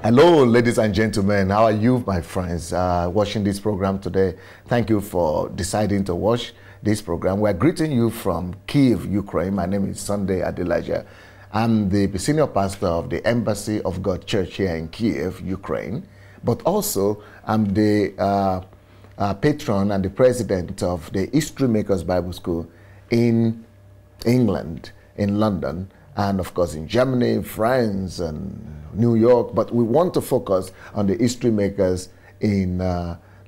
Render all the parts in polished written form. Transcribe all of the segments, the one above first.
Hello, ladies and gentlemen. How are you, my friends, watching this program today? Thank you for deciding to watch this program. We're greeting you from Kiev, Ukraine. My name is Sunday Adelaja. I'm the senior pastor of the Embassy of God Church here in Kiev, Ukraine. But also, I'm the patron and the president of the History Makers Bible School in England, in London, and of course in Germany, France, and New York. But we want to focus on the history makers in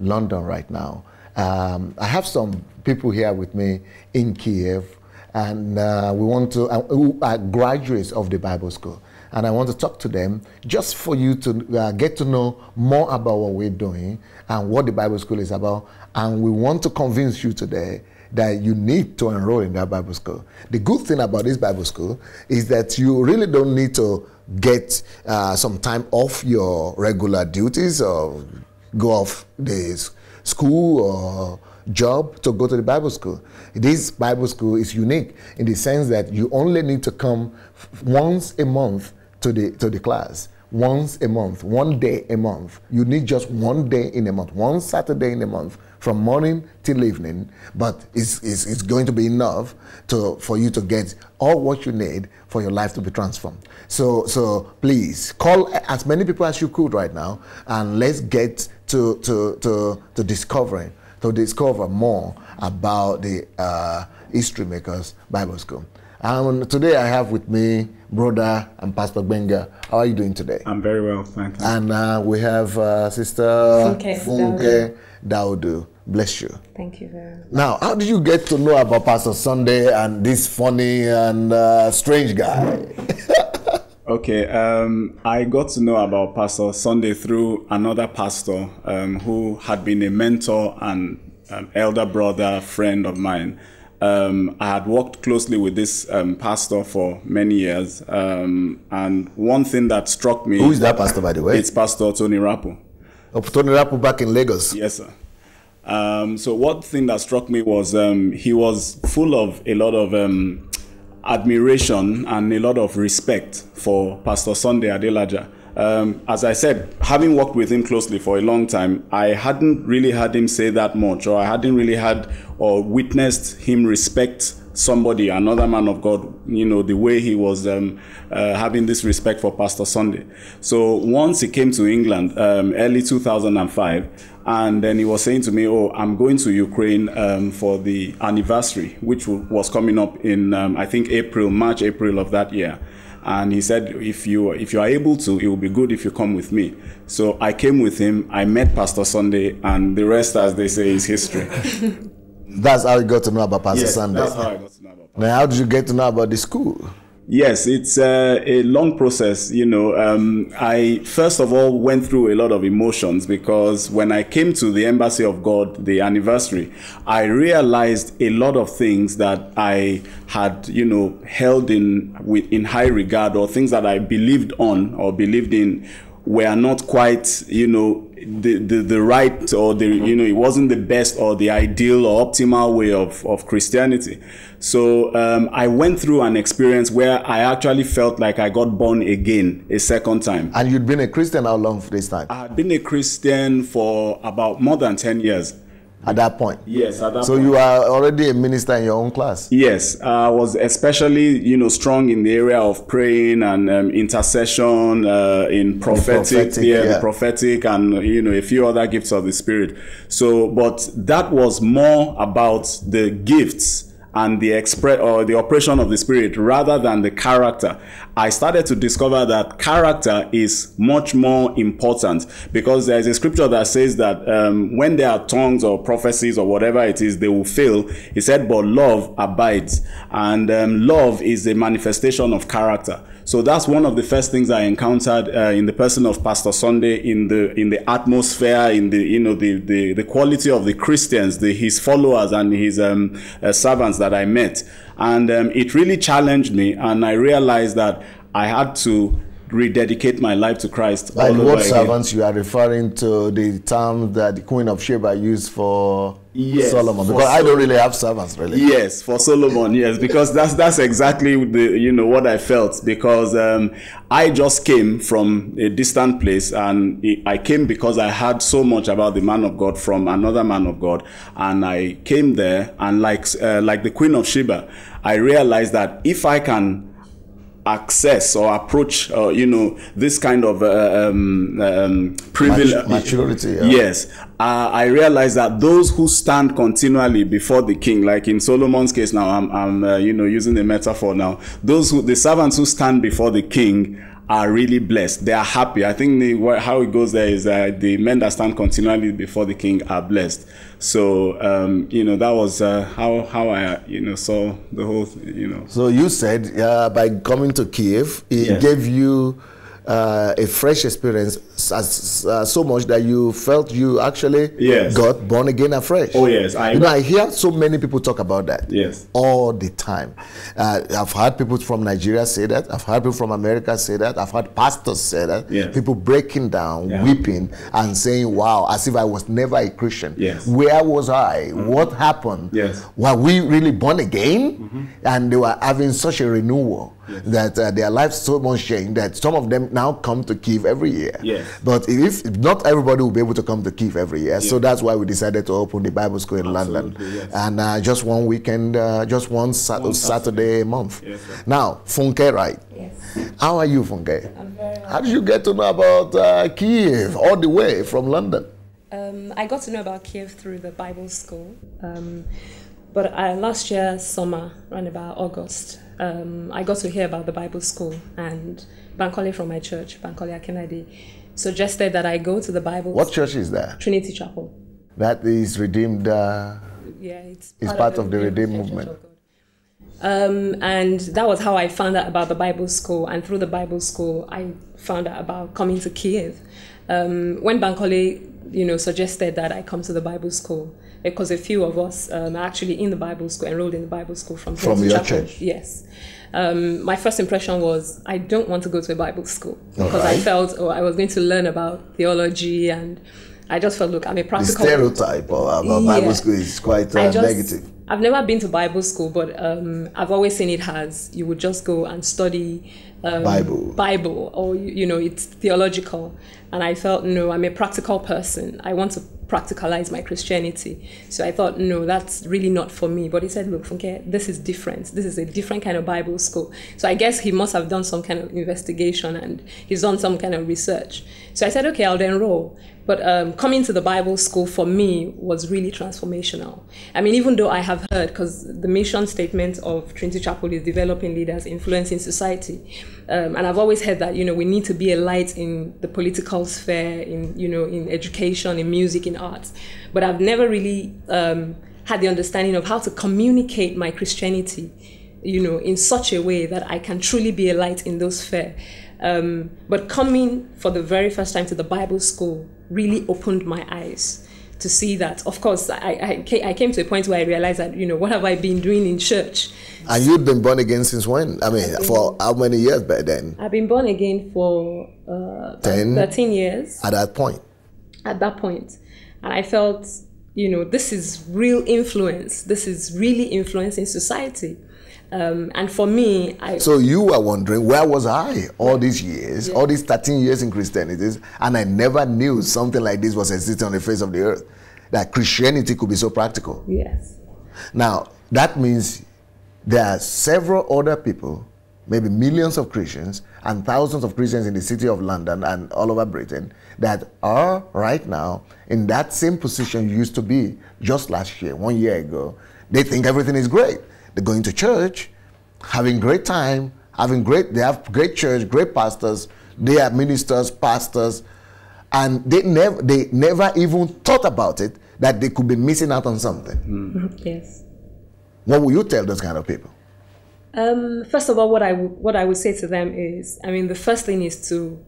London right now. I have some people here with me in Kiev, and we want to, who are graduates of the Bible school. And I want to talk to them just for you to get to know more about what we're doing and what the Bible school is about. And we want to convince you today that you need to enroll in that Bible school. The good thing about this Bible school is that you really don't need to get some time off your regular duties or go off the school or job to go to the Bible school. This Bible school is unique in the sense that you only need to come once a month to the class. Once a month, 1 day a month. You need just 1 day in a month, one Saturday in a month, from morning till evening, but it's going to be enough for you to get all what you need for your life to be transformed. So please call as many people as you could right now, and let's get to discover more about the History Makers Bible School. And today I have with me brother and Pastor Benga. How are you doing today? I'm very well, thank you. And we have Sister Funke Daudu. Bless you. Thank you very much. Now, how did you get to know about Pastor Sunday and this funny and strange guy? Okay, I got to know about Pastor Sunday through another pastor who had been a mentor and elder brother, friend of mine. I had worked closely with this pastor for many years, and one thing that struck me... Who is that pastor, by the way? It's Pastor Tony Rapu. Oh, Tony Rapu back in Lagos? Yes, sir. So one thing that struck me was he was full of a lot of admiration and a lot of respect for Pastor Sunday Adelaja. As I said, having worked with him closely for a long time, I hadn't really had him say that much, or I hadn't really had or witnessed him respect somebody, another man of God, you know, the way he was having this respect for Pastor Sunday. So once he came to England, early 2005, and then he was saying to me, oh, I'm going to Ukraine for the anniversary, which was coming up in, I think, March, April of that year. And he said, if you are able to, it will be good if you come with me. So I came with him, I met Pastor Sunday, and the rest, as they say, is history. That's how you got to know about Pastor Sunday? That's how I got to know about Pastor Sunday. Now, how did you get to know about the school? Yes, it's a long process, you know. I first of all went through a lot of emotions, because when I came to the Embassy of God, the anniversary, I realized a lot of things that I had, you know, held in high regard, or things that I believed on or believed in were not quite, you know, the right, or the, you know, it wasn't the best or the ideal or optimal way of Christianity. So I went through an experience where I actually felt like I got born again a second time. And you'd been a Christian how long for this time? I had been a Christian for about more than 10 years. At that point? Yes, at that point. So you are already a minister in your own class? Yes, I was especially, you know, strong in the area of praying and intercession, in prophetic, the prophetic, and, you know, a few other gifts of the Spirit. So, but that was more about the gifts and the operation of the Spirit rather than the character. I started to discover that character is much more important, because there is a scripture that says that when there are tongues or prophecies or whatever it is, they will fail. He said, but love abides, and love is a manifestation of character. So that's one of the first things I encountered in the person of Pastor Sunday, in the atmosphere, in the, you know, the quality of the Christians, his followers and his servants that I met. And it really challenged me, and I realized that I had to rededicate my life to Christ. By what servants you are referring to the term that the Queen of Sheba used for Solomon? Because I don't really have servants, really. Yes, for Solomon, yes, because that's exactly what I felt, because I just came from a distant place, and I came because I heard so much about the man of God from another man of God, and I came there, and like the Queen of Sheba, I realized that if I can access or approach this kind of privilege, maturity, yes, I realize that those who stand continually before the king, like in Solomon's case now, I'm using the metaphor now, the servants who stand before the king are really blessed. They are happy. I think how it goes there is that the men that stand continually before the king are blessed. So that was how I saw the whole So you said by coming to Kiev, it gave you a fresh experience so much that you felt you actually got born again afresh. Oh yes, I hear so many people talk about that. Yes, all the time. I've heard people from Nigeria say that. I've heard people from America say that. I've heard pastors say that. Yes. People breaking down, weeping, and saying, "Wow, as if I was never a Christian. Yes. Where was I? What happened? Yes. Were we really born again?" And they were having such a renewal. Yes. That their lives so much changed that some of them now come to Kiev every year. Yes. But if not everybody will be able to come to Kiev every year, so that's why we decided to open the Bible school in London. Yes. And just one weekend, just one Saturday a month. Yes, now, Funke, right? Yes. How are you, Funke? I'm very well. How did you get to know about Kiev all the way from London? I got to know about Kiev through the Bible school. But last year, summer, around about August, I got to hear about the Bible school, and Bankole from my church, Bankole Akinade, suggested that I go to the Bible What church is that? Trinity Chapel. That is Redeemed. It's part of the Redeemed movement. And that was how I found out about the Bible school, and through the Bible school, I found out about coming to Kiev. When Bankole, suggested that I come to the Bible school, because a few of us are actually in the Bible school, enrolled in the Bible school from your Chapel. church. Yes. My first impression was I don't want to go to a Bible school because I felt I was going to learn about theology, and I just felt, look, I'm a practical. The stereobible about Bible school is quite negative. I've never been to Bible school, but I've always seen it as you would just go and study Bible, or it's theological. And I felt, no, I'm a practical person. I want to practicalize my Christianity. So I thought, no, that's really not for me. But he said, look, Funke, this is different. This is a different kind of Bible school. So I guess he must have done some kind of investigation, and he's done some kind of research. So I said, okay, I'll enroll. But coming to the Bible school for me was really transformational. I mean, even though I have heard, because the mission statement of Trinity Chapel is developing leaders, influencing society. And I've always heard that, we need to be a light in the political sphere, in education, in music, in arts. But I've never really had the understanding of how to communicate my Christianity, in such a way that I can truly be a light in those spheres. But coming for the very first time to the Bible school really opened my eyes to see that. Of course, I came to a point where I realized that, what have I been doing in church? And you've been born again since when? I mean, for how many years by then? I've been born again for 13 years. At that point? At that point. And I felt, this is real influence. This is really influencing society. And for me, So you were wondering, where was I all these years, all these 13 years in Christianity, and I never knew something like this was existing on the face of the earth, that Christianity could be so practical. Yes. Now, that means there are several other people, maybe millions of Christians and thousands of Christians in the city of London and all over Britain, that are right now in that same position you used to be just last year, 1 year ago. They think everything is great. They're going to church, having great time, they have great church, great pastors, they are ministers, pastors, and they never even thought about it, that they could be missing out on something. Yes. What will you tell those kind of people? First of all, what I would say to them is, the first thing is to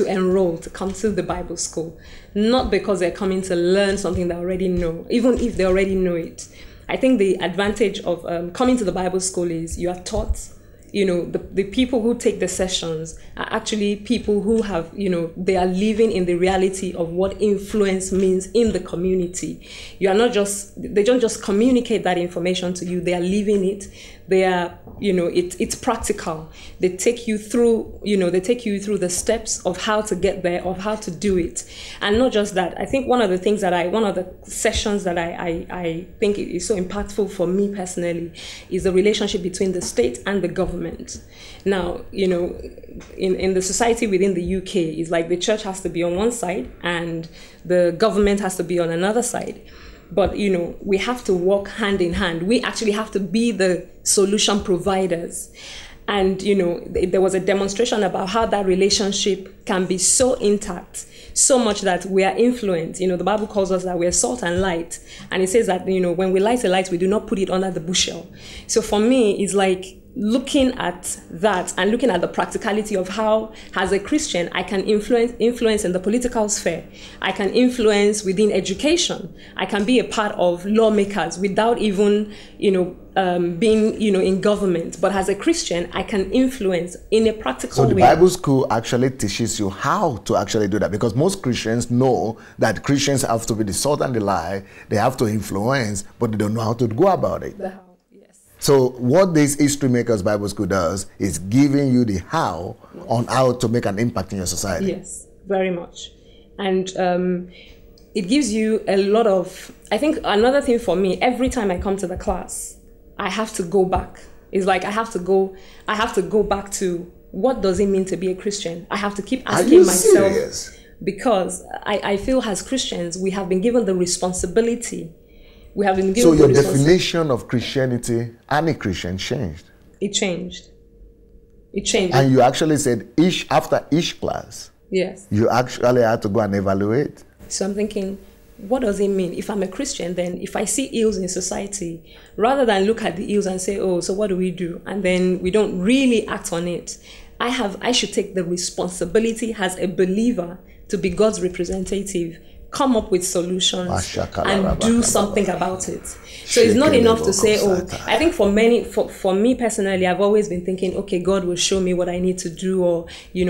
enroll, to come to the Bible school, not because they're coming to learn something they already know, even if they already know it. I think the advantage of coming to the Bible school is you are taught, the people who take the sessions are actually people who have, they are living in the reality of what influence means in the community. They don't just communicate that information to you, they are living it. They are, it's practical. They take you through, the steps of how to get there, of how to do it. And not just that, I think one of the sessions that I think is so impactful for me personally is the relationship between the state and the government. Now, in the society within the UK, it's like the church has to be on one side and the government has to be on another side. But, we have to work hand in hand. We actually have to be the solution providers. And, there was a demonstration about how that relationship can be so intact, so much that we are influenced. The Bible calls us that we are salt and light. And it says that, when we light a light, we do not put it under the bushel. So for me, it's like looking at that and looking at the practicality of how, as a Christian, I can influence in the political sphere. I can influence within education. I can be a part of lawmakers without even, being, in government. But as a Christian, I can influence in a practical way. So the Bible school actually teaches you how to actually do that, because most Christians know that Christians have to be the salt and the light. They have to influence, but they don't know how to go about it. So what this History Makers Bible School does is giving you the how on how to make an impact in your society. Yes, very much. And it gives you a lot of, I think another thing for me, every time I come to the class, I have to go back. It's like I have to go back to, what does it mean to be a Christian? I have to keep asking myself. Serious? Because I feel as Christians, we have been given the responsibility. So your definition of Christianity and a Christian changed? It changed. It changed. And you actually said after each class, yes, you actually had to go and evaluate. So I'm thinking, what does it mean? If I'm a Christian, then if I see ills in society, rather than look at the ills and say, oh, so what do we do? And then we don't really act on it. I should take the responsibility as a believer to be God's representative, come up with solutions and do something about it. So it's not enough to say, oh, I think for me personally, I've always been thinking, okay, God will show me what I need to do, or,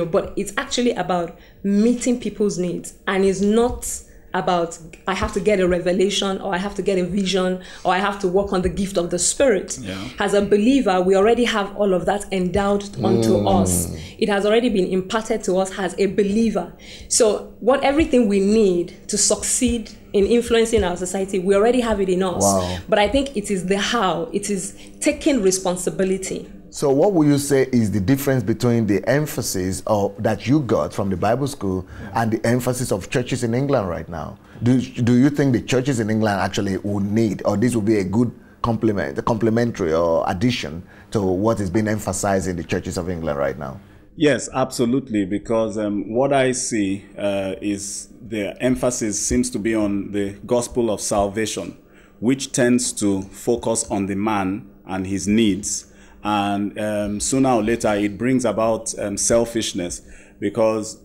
but it's actually about meeting people's needs. And it's not about, I have to get a revelation, or I have to get a vision, or I have to work on the gift of the Spirit. Yeah. As a believer, we already have all of that endowed unto us. It has already been imparted to us as a believer. So everything we need to succeed in influencing our society, we already have it in us. Wow. But I think it is the how. It is taking responsibility. So what would you say is the difference between the emphasis that you got from the Bible school and the emphasis of churches in England right now? Do you think the churches in England actually would need, or this would be a good complementary or addition to what is being emphasized in the churches of England right now? Yes, absolutely, because what I see is the emphasis seems to be on the gospel of salvation, which tends to focus on the man and his needs. And sooner or later, it brings about selfishness, because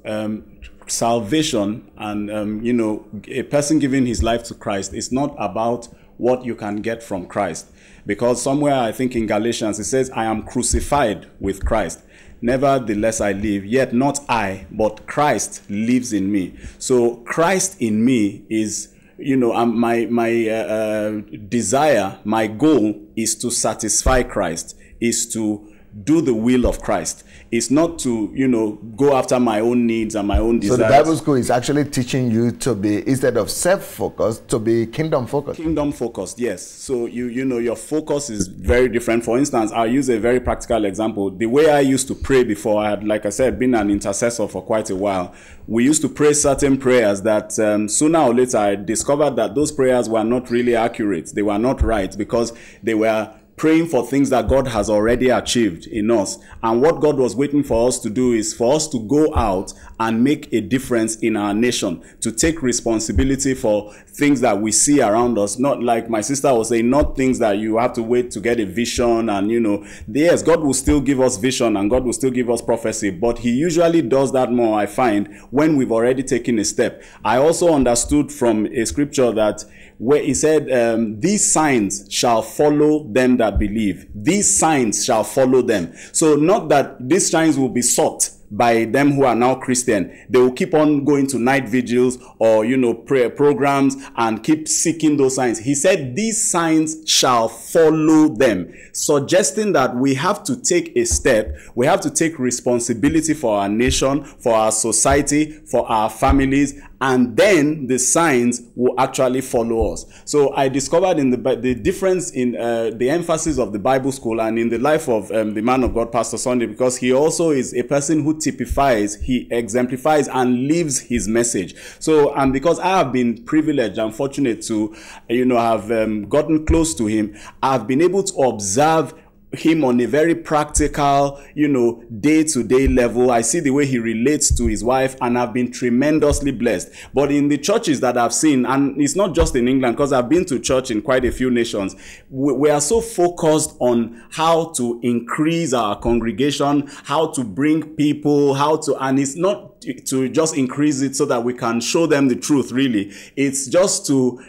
salvation and, a person giving his life to Christ is not about what you can get from Christ. Because somewhere, I think in Galatians, it says, I am crucified with Christ. Nevertheless, I live, yet not I, but Christ lives in me. So Christ in me is, my desire, my goal is to satisfy Christ, is to do the will of Christ. It's not to, go after my own needs and my own desires. So the Bible school is actually teaching you to be, instead of self-focused, to be kingdom-focused. Kingdom-focused, yes. So, your focus is very different. For instance, I'll use a very practical example. The way I used to pray before, I had, like I said, been an intercessor for quite a while. We used to pray certain prayers that sooner or later I discovered that those prayers were not really accurate. They were not right, because they were praying for things that God has already achieved in us. And what God was waiting for us to do is for us to go out and make a difference in our nation, to take responsibility for things that we see around us. Not like my sister was saying, not things that you have to wait to get a vision. And, yes, God will still give us vision and God will still give us prophecy, but he usually does that more, I find, when we've already taken a step. I also understood from a scripture that where he said, these signs shall follow them that believe. These signs shall follow them. So not that these signs will be sought by them who are now Christian. They will keep on going to night vigils or, prayer programs and keep seeking those signs. He said, these signs shall follow them, suggesting that we have to take a step. We have to take responsibility for our nation, for our society, for our families, and then the signs will actually follow us. So I discovered in the difference in the emphasis of the Bible school and in the life of the man of God, Pastor Sunday, because he also is a person who typifies, he exemplifies and lives his message. So, and because I have been privileged and fortunate to, have gotten close to him, I've been able to observe him on a very practical, day-to-day level. I see the way he relates to his wife, and I've been tremendously blessed. But in the churches that I've seen, and it's not just in England, because I've been to church in quite a few nations, we are so focused on how to increase our congregation, how to bring people, and it's not to just increase it so that we can show them the truth, really. It's just to,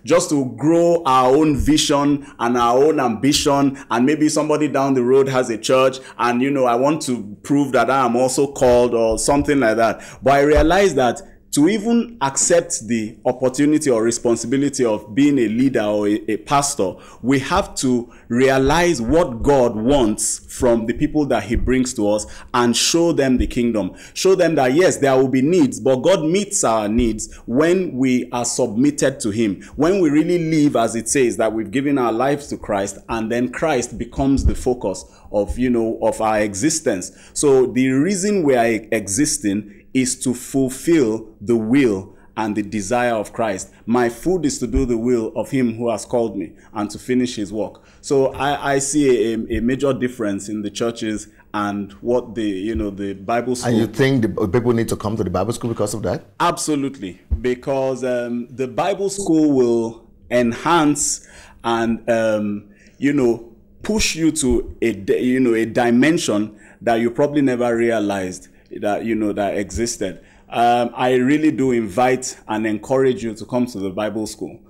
just to grow our own vision and our own ambition. And maybe somebody down the road has a church and, I want to prove that I am also called or something like that. But I realize that to even accept the opportunity or responsibility of being a leader or a pastor, we have to realize what God wants from the people that he brings to us and show them the kingdom. Show them that, yes, there will be needs, but God meets our needs when we are submitted to him. When we really live, as it says, that we've given our lives to Christ, and then Christ becomes the focus of, of our existence. So the reason we are existing is to fulfill the will and the desire of Christ. My food is to do the will of him who has called me and to finish his work. So I see a major difference in the churches and what the Bible school. And you think the people need to come to the Bible school because of that? Absolutely, because the Bible school will enhance and push you to a dimension that you probably never realized that that existed. I really do invite and encourage you to come to the Bible school.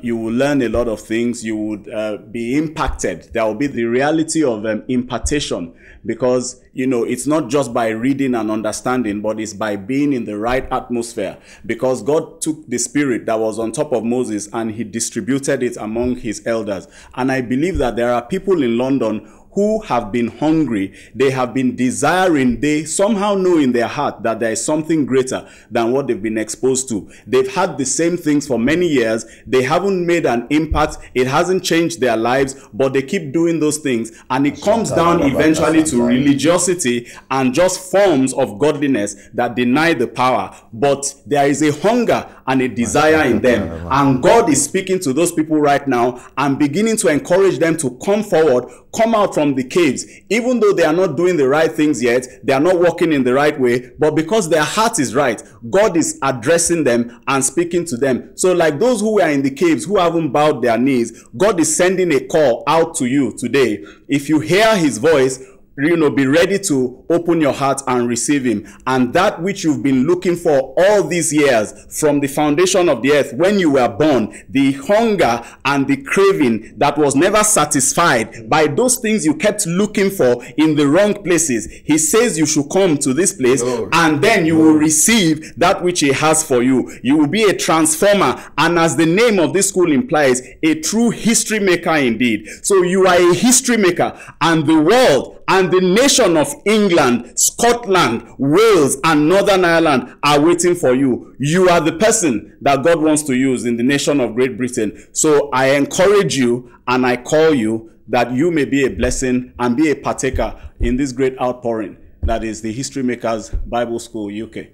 You will learn a lot of things. You would be impacted. There will be the reality of impartation, because it's not just by reading and understanding, but it's by being in the right atmosphere, because God took the spirit that was on top of Moses and he distributed it among his elders. And I believe that there are people in London who have been hungry, they have been desiring, they somehow know in their heart that there is something greater than what they've been exposed to. They've had the same things for many years, they haven't made an impact, it hasn't changed their lives, but they keep doing those things, and it comes down eventually to religiosity and just forms of godliness that deny the power. But there is a hunger and a desire in them, and God is speaking to those people right now and beginning to encourage them to come forward, come out from the caves, even though they are not doing the right things yet, they are not walking in the right way, but because their heart is right, God is addressing them and speaking to them. So like those who are in the caves, who haven't bowed their knees, God is sending a call out to you today. If you hear his voice, be ready to open your heart and receive him. And that which you've been looking for all these years, from the foundation of the earth, when you were born, the hunger and the craving that was never satisfied by those things you kept looking for in the wrong places, he says you should come to this place, and then you will receive that which he has for you. You will be a transformer, and as the name of this school implies, a true history maker indeed. So you are a history maker, and the world and the nation of England, Scotland, Wales, and Northern Ireland are waiting for you. You are the person that God wants to use in the nation of Great Britain. So I encourage you and I call you that you may be a blessing and be a partaker in this great outpouring that is the History Makers Bible School UK.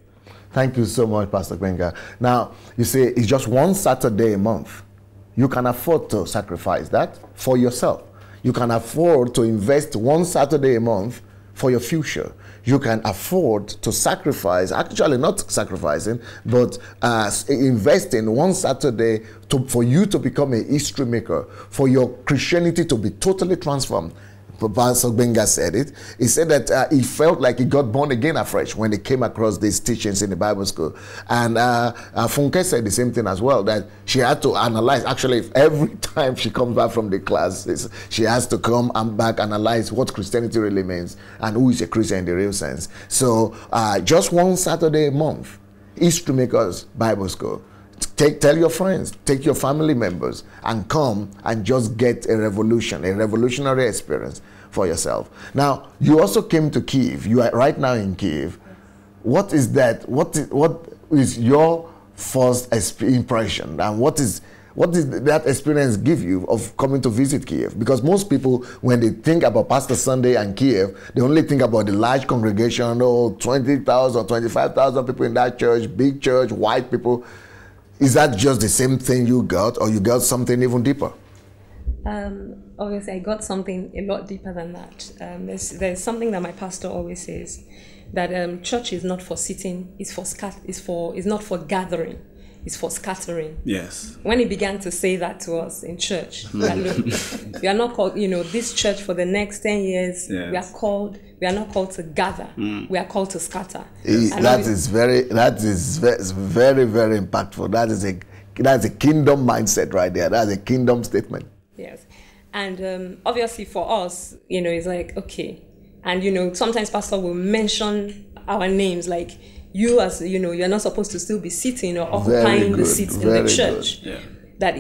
Thank you so much, Pastor Gbenga. Now, you see, it's just one Saturday a month. You can afford to sacrifice that for yourself. You can afford to invest one Saturday a month for your future. You can afford to sacrifice, actually not sacrificing, but investing one Saturday for you to become a history maker, for your Christianity to be totally transformed. Pastor Benga said it. He said that he felt like he got born again afresh when he came across these teachings in the Bible school. And Funke said the same thing as well, that she had to analyze. Actually, every time she comes back from the class, she has to come and back analyze what Christianity really means and who is a Christian in the real sense. So just one Saturday a month is to make us Bible school. Tell your friends, take your family members, and come and just get a revolutionary experience for yourself. Now, you also came to Kyiv. You are right now in Kyiv. What is that? What is your first impression, and what did that experience give you of coming to visit Kyiv? Because most people, when they think about Pastor Sunday and Kyiv, they only think about the large congregation, 20,000, 25,000 people in that church, big church, white people. Is that just the same thing you got, or you got something even deeper? Obviously, I got something a lot deeper than that. There's something that my pastor always says, that church is not for sitting, it's not for gathering, it's for scattering. Yes. When he began to say that to us in church, that look, we are not called, this church for the next 10 years, yes. We are not called to gather, we are called to scatter. That is very, very impactful. That's a kingdom mindset right there. That's a kingdom statement. Yes. And obviously for us, it's like, okay. And, sometimes pastor will mention our names, like, you as, you're not supposed to still be sitting or occupying the seats in the church. Yeah. That,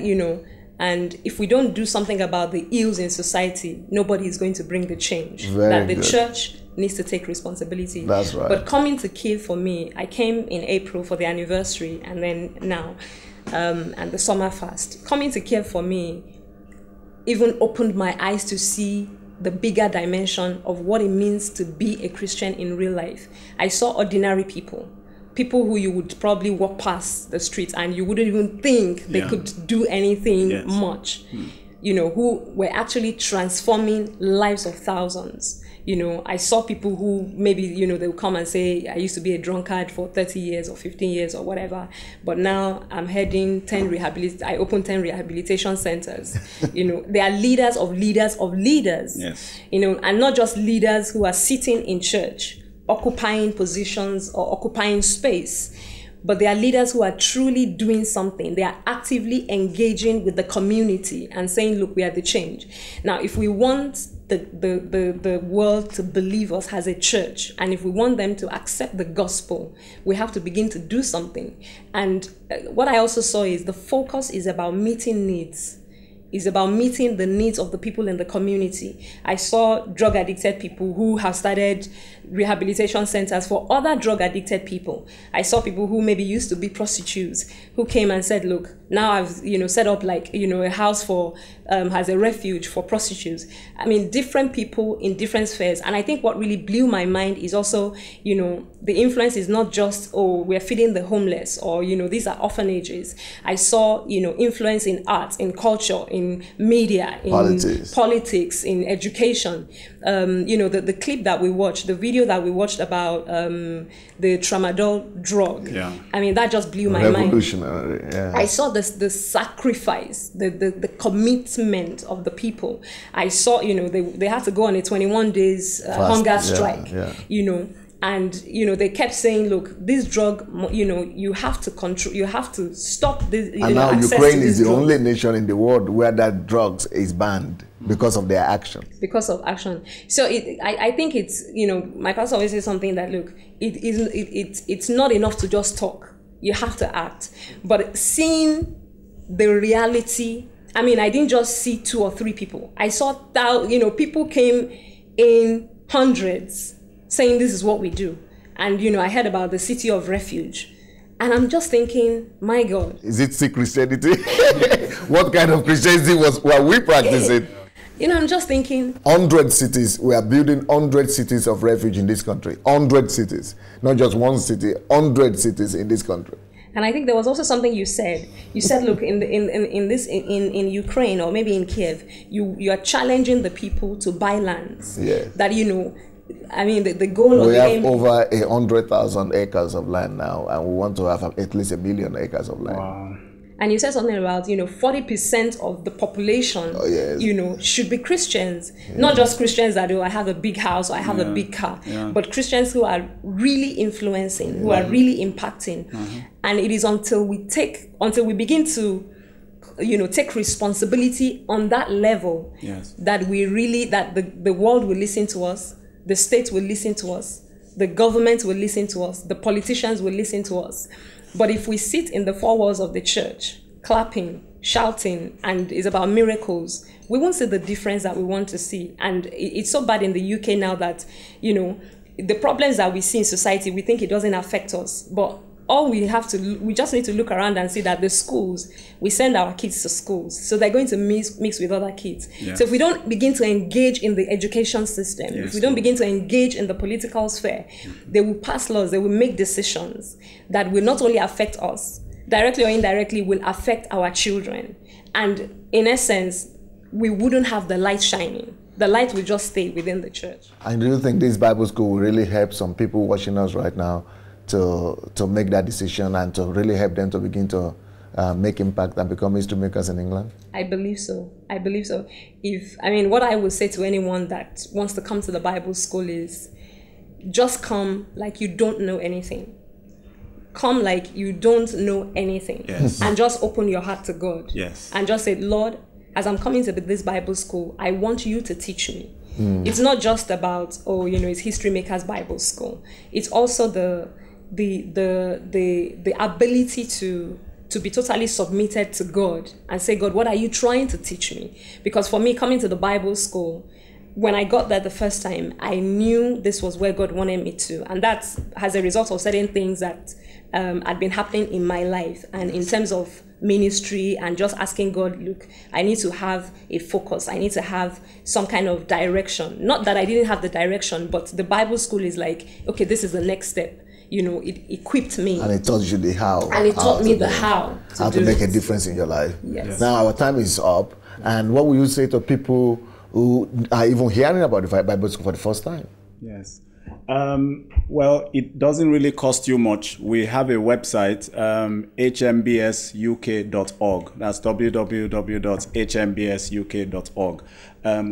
and if we don't do something about the ills in society, nobody is going to bring the change. The church needs to take responsibility. That's right. But coming to Kyiv for me, I came in April for the anniversary, and then now, and the summer fast. Coming to Kyiv for me even opened my eyes to see the bigger dimension of what it means to be a Christian in real life. I saw ordinary people who you would probably walk past the streets and you wouldn't even think they could do anything much, who were actually transforming lives of thousands. I saw people who maybe, they would come and say, I used to be a drunkard for 30 years or 15 years or whatever, but now I'm heading I opened 10 rehabilitation centers. They are leaders of leaders of leaders, yes. And not just leaders who are sitting in church, occupying positions or occupying space, but they are leaders who are truly doing something. They are actively engaging with the community and saying, look, we are the change. Now, if we want the world to believe us as a church, and if we want them to accept the gospel, we have to begin to do something. And what I also saw is the focus is about meeting needs. Is about meeting the needs of the people in the community. I saw drug addicted people who have started rehabilitation centers for other drug addicted people. I saw people who maybe used to be prostitutes who came and said, look, now I've set up like a house for as a refuge for prostitutes. I mean, different people in different spheres. And I think what really blew my mind is also, the influence is not just, oh, we're feeding the homeless, or these are orphanages. I saw influence in art, in culture, in media, in politics, in education. The clip that we watched, the video that we watched about the tramadol drug. Yeah. I mean, that just blew my mind. Revolutionary. Yeah. I saw the sacrifice, the commitment of the people. I saw, they had to go on a 21 days hunger strike. And they kept saying, look, this drug, you have to control, you have to stop this. And now Ukraine is the only nation in the world where that drugs is banned because of their action. Because of action. So I think it's, my pastor always says something that, look, it's not enough to just talk. You have to act. But seeing the reality, I mean, I didn't just see 2 or 3 people. I saw people came in hundreds saying this is what we do. And, I heard about the city of refuge. And I'm just thinking, my God. Is it sick Christianity? What kind of Christianity were we practicing? I'm just thinking. 100 cities. We are building 100 cities of refuge in this country. 100 cities. Not just one city, 100 cities in this country. And I think there was also something you said. You said, look, in Ukraine or maybe in Kyiv, you are challenging the people to buy lands. Yeah. That, I mean, the goal of the aim. We have over 100,000 acres of land now, and we want to have at least 1 million acres of land. Wow. And you said something about, 40% of the population, should be Christians. Not just Christians that, I have a big house or I have a big car, but Christians who are really influencing, who are really impacting. And it is until we begin to, take responsibility on that level, that the world will listen to us, the state will listen to us, the government will listen to us, the politicians will listen to us. But if we sit in the four walls of the church, clapping, shouting, and it's about miracles, we won't see the difference that we want to see. And it's so bad in the UK now that, the problems that we see in society, we think it doesn't affect us. But we just need to look around and see that the schools, we send our kids to schools, so they're going to mix with other kids. So if we don't begin to engage in the education system, if we don't begin to engage in the political sphere, they will pass laws, they will make decisions that will not only affect us, directly or indirectly will affect our children. And in essence, we wouldn't have the light shining. The light will just stay within the church. And do you think this Bible school will really help some people watching us right now to make that decision and to really help them to begin to make impact and become history makers in England? I believe so. What I would say to anyone that wants to come to the Bible school is just come like you don't know anything. Come like you don't know anything. And just open your heart to God. And just say, Lord, as I'm coming to this Bible school, I want you to teach me. It's not just about, it's History Makers Bible School. It's also the ability to be totally submitted to God and say, God, what are you trying to teach me? Because for me, coming to the Bible school, when I got there the first time, I knew this was where God wanted me to. And that's as a result of certain things that had been happening in my life. And in terms of ministry and just asking God, look, I need to have a focus. I need to have some kind of direction. Not that I didn't have the direction, but the Bible school is like, okay, this is the next step. It equipped me. And it taught you the how. And it taught me the how. How to make a difference in your life. Now our time is up. And what will you say to people who are even hearing about the Bible school for the first time? Well, it doesn't really cost you much. We have a website, hmbsuk.org. That's www.hmbsuk.org.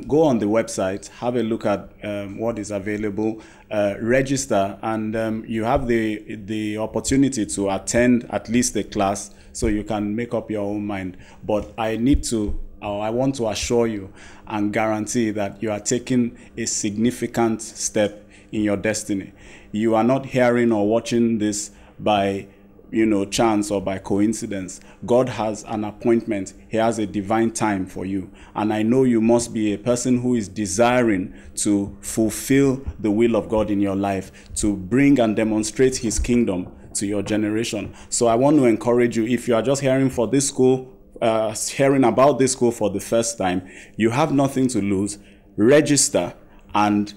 Go on the website, have a look at what is available, register, and you have the opportunity to attend at least a class so you can make up your own mind. But I want to assure you and guarantee that you are taking a significant step in your destiny. You are not hearing or watching this by chance or by coincidence. God has an appointment. He has a divine time for you. And I know you must be a person who is desiring to fulfill the will of God in your life, to bring and demonstrate his kingdom to your generation. So I want to encourage you, if you are just hearing about this school for the first time, you have nothing to lose. Register and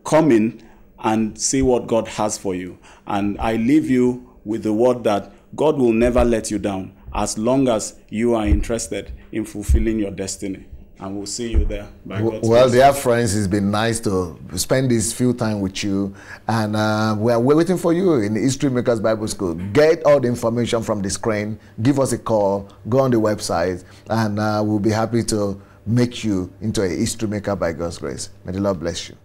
come in and see what God has for you. And I leave you with the word that God will never let you down as long as you are interested in fulfilling your destiny. And we'll see you there by God's Well, grace. dear friends, it's been nice to spend this few time with you. And we're waiting for you in History Makers Bible School. Get all the information from the screen. Give us a call. Go on the website. And we'll be happy to make you into a history maker by God's grace. May the Lord bless you.